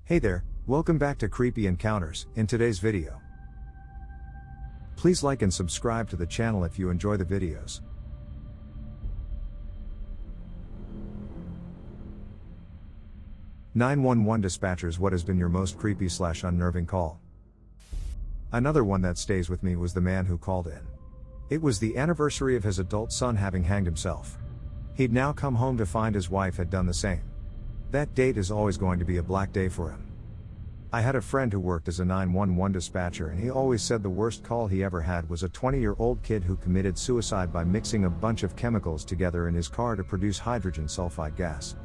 Hey there, welcome back to Creepy Encounters. In today's video, please like and subscribe to the channel if you enjoy the videos. "911 dispatchers, what has been your most creepy/unnerving call?" Another one that stays with me was the man who called in. It was the anniversary of his adult son having hanged himself. He'd now come home to find his wife had done the same. That date is always going to be a black day for him. I had a friend who worked as a 911 dispatcher, and he always said the worst call he ever had was a 20-year-old kid who committed suicide by mixing a bunch of chemicals together in his car to produce hydrogen sulfide gas.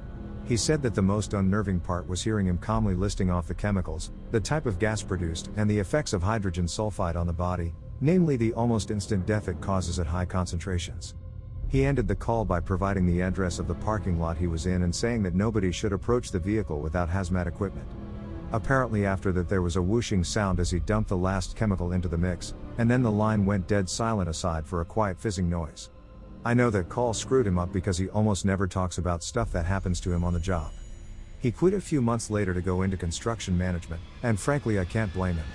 He said that the most unnerving part was hearing him calmly listing off the chemicals, the type of gas produced, and the effects of hydrogen sulfide on the body, namely the almost instant death it causes at high concentrations. He ended the call by providing the address of the parking lot he was in and saying that nobody should approach the vehicle without hazmat equipment. Apparently after that there was a whooshing sound as he dumped the last chemical into the mix, and then the line went dead silent aside for a quiet fizzing noise. I know that call screwed him up because he almost never talks about stuff that happens to him on the job. He quit a few months later to go into construction management, and frankly I can't blame him.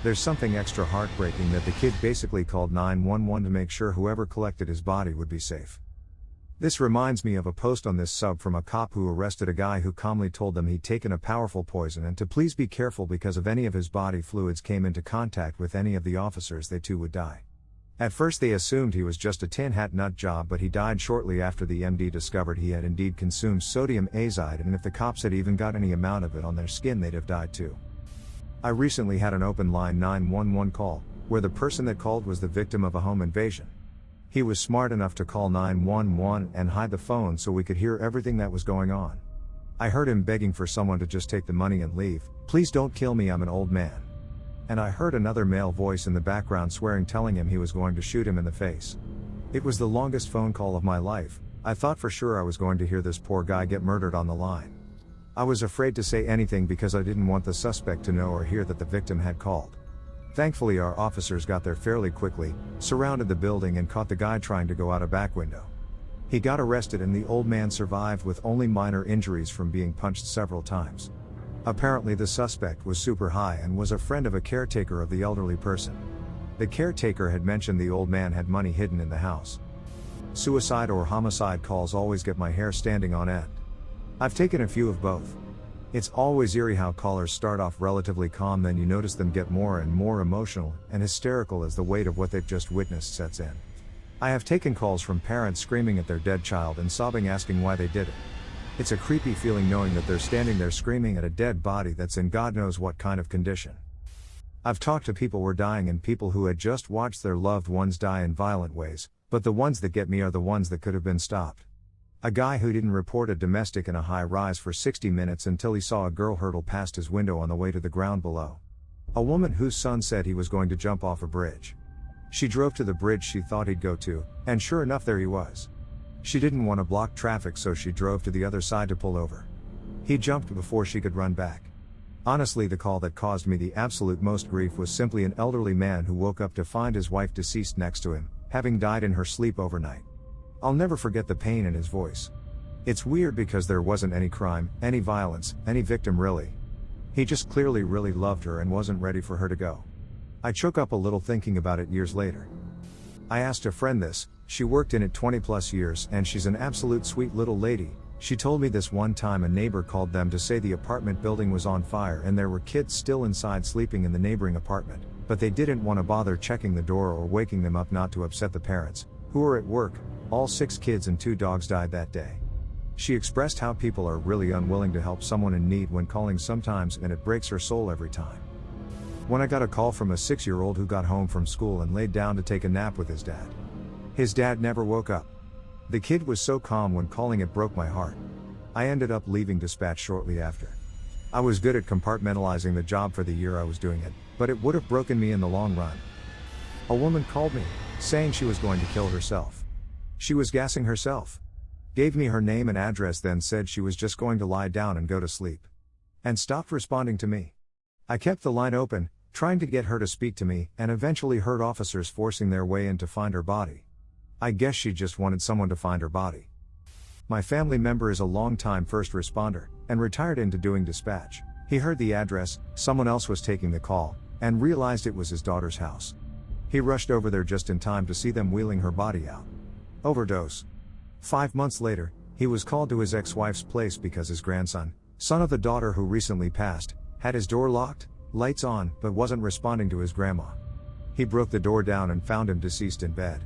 There's something extra heartbreaking that the kid basically called 911 to make sure whoever collected his body would be safe. This reminds me of a post on this sub from a cop who arrested a guy who calmly told them he'd taken a powerful poison and to please be careful because if any of his body fluids came into contact with any of the officers they too would die. At first they assumed he was just a tin hat nut job, but he died shortly after the MD discovered he had indeed consumed sodium azide, and if the cops had even got any amount of it on their skin they'd have died too. I recently had an open line 911 call, where the person that called was the victim of a home invasion. He was smart enough to call 911 and hide the phone so we could hear everything that was going on. I heard him begging for someone to just take the money and leave. "Please don't kill me, I'm an old man." And I heard another male voice in the background swearing, telling him he was going to shoot him in the face. It was the longest phone call of my life. I thought for sure I was going to hear this poor guy get murdered on the line. I was afraid to say anything because I didn't want the suspect to know or hear that the victim had called. Thankfully our officers got there fairly quickly, surrounded the building and caught the guy trying to go out a back window. He got arrested and the old man survived with only minor injuries from being punched several times. Apparently the suspect was super high and was a friend of a caretaker of the elderly person. The caretaker had mentioned the old man had money hidden in the house. Suicide or homicide calls always get my hair standing on end. I've taken a few of both. It's always eerie how callers start off relatively calm, then you notice them get more and more emotional and hysterical as the weight of what they've just witnessed sets in. I have taken calls from parents screaming at their dead child and sobbing asking why they did it. It's a creepy feeling knowing that they're standing there screaming at a dead body that's in God knows what kind of condition. I've talked to people who were dying and people who had just watched their loved ones die in violent ways, but the ones that get me are the ones that could have been stopped. A guy who didn't report a domestic in a high-rise for 60 minutes until he saw a girl hurtle past his window on the way to the ground below. A woman whose son said he was going to jump off a bridge. She drove to the bridge she thought he'd go to, and sure enough there he was. She didn't want to block traffic, so she drove to the other side to pull over. He jumped before she could run back. Honestly, the call that caused me the absolute most grief was simply an elderly man who woke up to find his wife deceased next to him, having died in her sleep overnight. I'll never forget the pain in his voice. It's weird because there wasn't any crime, any violence, any victim really. He just clearly really loved her and wasn't ready for her to go. I choke up a little thinking about it years later. I asked a friend this. She worked in it 20 plus years and she's an absolute sweet little lady. She told me this one time a neighbor called them to say the apartment building was on fire and there were kids still inside sleeping in the neighboring apartment, but they didn't want to bother checking the door or waking them up not to upset the parents, who were at work. All 6 kids and 2 dogs died that day. She expressed how people are really unwilling to help someone in need when calling sometimes, and it breaks her soul every time. When I got a call from a 6-year-old who got home from school and laid down to take a nap with his dad. His dad never woke up. The kid was so calm when calling it broke my heart. I ended up leaving dispatch shortly after. I was good at compartmentalizing the job for the year I was doing it, but it would have broken me in the long run. A woman called me, saying she was going to kill herself. She was gassing herself. Gave me her name and address, then said she was just going to lie down and go to sleep. And stopped responding to me. I kept the line open, trying to get her to speak to me, and eventually heard officers forcing their way in to find her body. I guess she just wanted someone to find her body. My family member is a long-time first responder, and retired into doing dispatch. He heard the address, someone else was taking the call, and realized it was his daughter's house. He rushed over there just in time to see them wheeling her body out. Overdose. 5 months later, he was called to his ex-wife's place because his grandson, son of the daughter who recently passed, had his door locked, lights on, but wasn't responding to his grandma. He broke the door down and found him deceased in bed.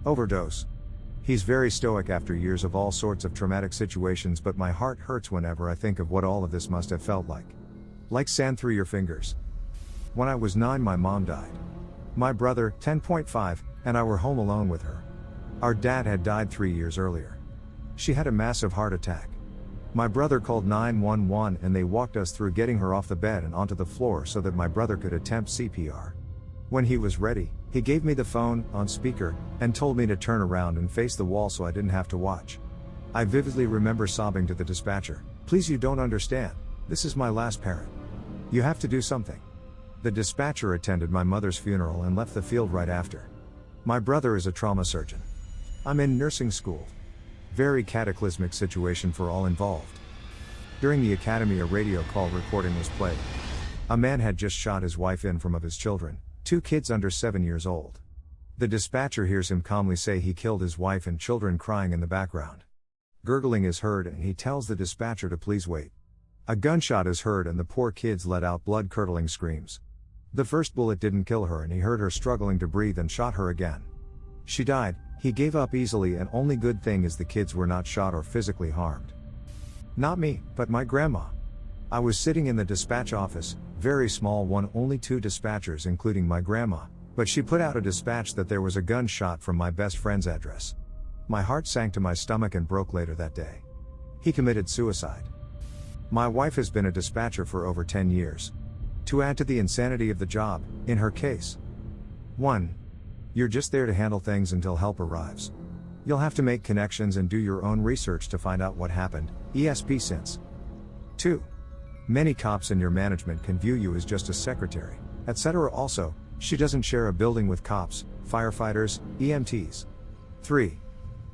Overdose. He's very stoic after years of all sorts of traumatic situations, but my heart hurts whenever I think of what all of this must have felt like. Like sand through your fingers. When I was 9, my mom died. My brother, 10.5, and I were home alone with her. Our dad had died 3 years earlier. She had a massive heart attack. My brother called 911 and they walked us through getting her off the bed and onto the floor so that my brother could attempt CPR. When he was ready, he gave me the phone, on speaker, and told me to turn around and face the wall so I didn't have to watch. I vividly remember sobbing to the dispatcher, "Please, you don't understand. This is my last parent. You have to do something." The dispatcher attended my mother's funeral and left the field right after. My brother is a trauma surgeon. I'm in nursing school. Very cataclysmic situation for all involved. During the academy, a radio call recording was played. A man had just shot his wife in front of his children, 2 kids under 7 years old. The dispatcher hears him calmly say he killed his wife and children crying in the background. Gurgling is heard and he tells the dispatcher to please wait. A gunshot is heard and the poor kids let out blood-curdling screams. The first bullet didn't kill her and he heard her struggling to breathe and shot her again. She died. He gave up easily, and only good thing is the kids were not shot or physically harmed. Not me, but my grandma. I was sitting in the dispatch office, very small one, only 2 dispatchers including my grandma, but she put out a dispatch that there was a gunshot from my best friend's address. My heart sank to my stomach and broke later that day. He committed suicide. My wife has been a dispatcher for over 10 years. To add to the insanity of the job, in her case. 1. You're just there to handle things until help arrives. You'll have to make connections and do your own research to find out what happened, ESP since. 2. Many cops in your management can view you as just a secretary, etc. Also, she doesn't share a building with cops, firefighters, EMTs. 3.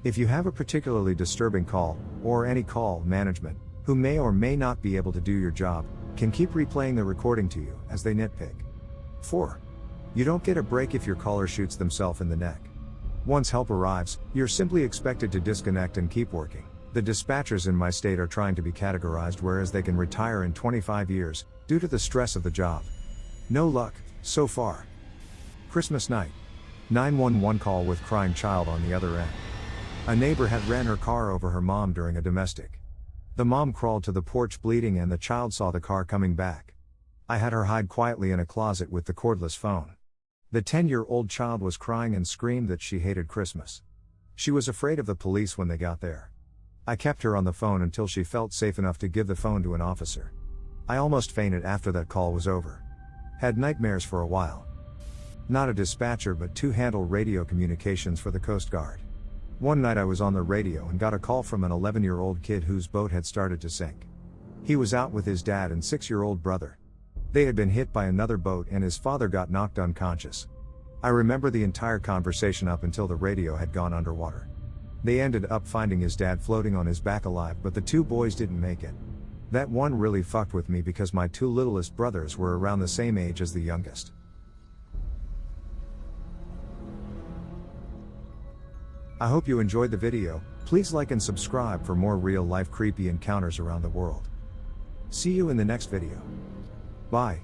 If you have a particularly disturbing call, or any call, management, who may or may not be able to do your job, can keep replaying the recording to you, as they nitpick. 4. You don't get a break if your caller shoots themselves in the neck. Once help arrives, you're simply expected to disconnect and keep working. The dispatchers in my state are trying to be categorized, whereas they can retire in 25 years, due to the stress of the job. No luck, so far. Christmas night. 911 call with crying child on the other end. A neighbor had ran her car over her mom during a domestic. The mom crawled to the porch bleeding and the child saw the car coming back. I had her hide quietly in a closet with the cordless phone. The 10-year-old child was crying and screamed that she hated Christmas. She was afraid of the police when they got there. I kept her on the phone until she felt safe enough to give the phone to an officer. I almost fainted after that call was over. Had nightmares for a while. Not a dispatcher, but to handle radio communications for the Coast Guard. One night I was on the radio and got a call from an 11-year-old kid whose boat had started to sink. He was out with his dad and 6-year-old brother. They had been hit by another boat and his father got knocked unconscious. I remember the entire conversation up until the radio had gone underwater. They ended up finding his dad floating on his back alive, but the 2 boys didn't make it. That one really fucked with me because my 2 littlest brothers were around the same age as the youngest. I hope you enjoyed the video. Please like and subscribe for more real-life creepy encounters around the world. See you in the next video. Bye.